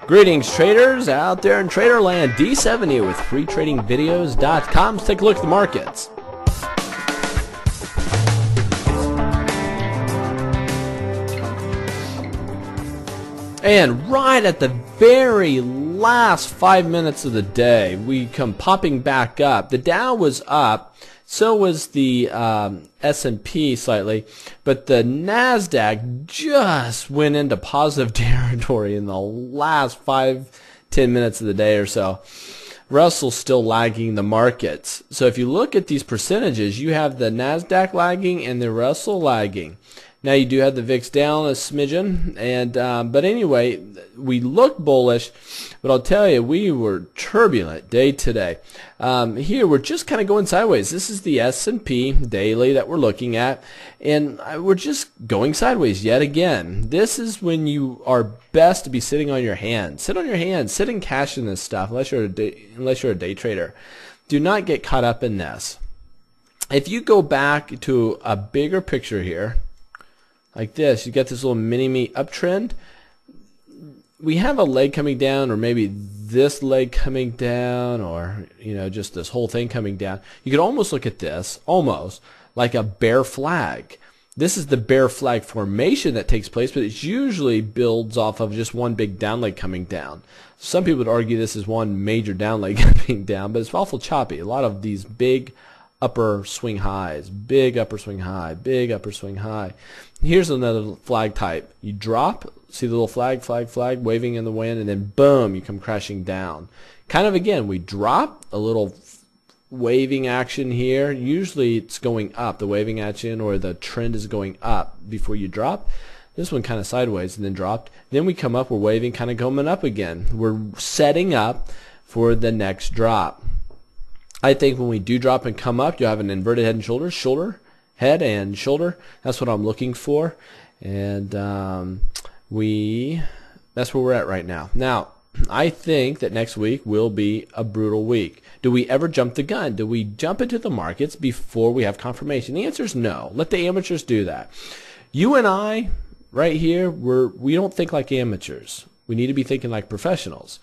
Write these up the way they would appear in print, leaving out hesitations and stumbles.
Greetings traders out there in Traderland. D70 with freetradingvideos.com. Let's take a look at the markets. And right at the very last 5 minutes of the day, we come popping back up. The Dow was up, so was the S&P slightly, but the NASDAQ just went into positive territory in the last 5-10 minutes of the day or so. Russell's still lagging the markets. So if you look at these percentages, you have the NASDAQ lagging and the Russell lagging. Now you do have the VIX down a smidgen, and but anyway, we look bullish, but I'll tell you, we were turbulent day today. Here we're just kind of going sideways. This is the S&P daily that we're looking at, and we're just going sideways yet again. This is when you are best to be sitting on your hands. Sit on your hands. Sit and cash in this stuff, unless you're a day trader. Do not get caught up in this. If you go back to a bigger picture here, like this, you got this little mini-me uptrend. We have a leg coming down, or maybe this leg coming down, or just this whole thing coming down. You could almost look at this almost like a bear flag. This is the bear flag formation that takes place, but it usually builds off of just one big down leg coming down. Some people would argue this is one major down leg coming down, but it's awful choppy. A lot of these big upper swing highs, big upper swing high, big upper swing high. Here's another flag type. You drop, see the little flag waving in the wind, and then boom, you come crashing down. Kind of again, we drop, a little waving action here. Usually it's going up, the waving action or the trend is going up before you drop. This one kind of sideways and then dropped. Then we come up, we're waving, kind of coming up again. We're setting up for the next drop. I think when we do drop and come up, you'll have an inverted head and shoulders, head and shoulder. That's what I'm looking for, and that's where we're at right now. Now, I think that next week will be a brutal week. Do we ever jump the gun? Do we jump into the markets before we have confirmation? The answer is no. Let the amateurs do that. You and I, right here, we don't think like amateurs. We need to be thinking like professionals.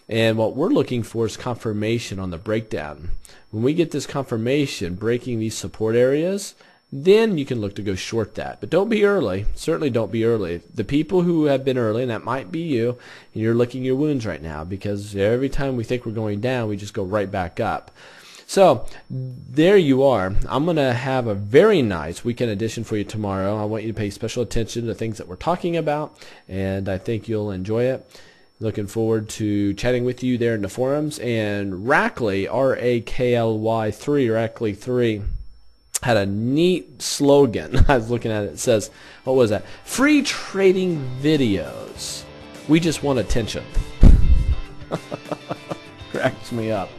And what we're looking for is confirmation on the breakdown. When we get this confirmation breaking these support areas, then you can look to go short that. But don't be early. Certainly don't be early. The people who have been early, and that might be you, and you're licking your wounds right now, because every time we think we're going down, we just go right back up. So there you are. I'm going to have a very nice weekend edition for you tomorrow. I want you to pay special attention to the things that we're talking about, and I think you'll enjoy it. Looking forward to chatting with you there in the forums. And Rakly, R-A-K-L-Y 3, Rakly 3, had a neat slogan. I was looking at it. It says, what was that? Free trading videos. We just want attention. Cracks me up.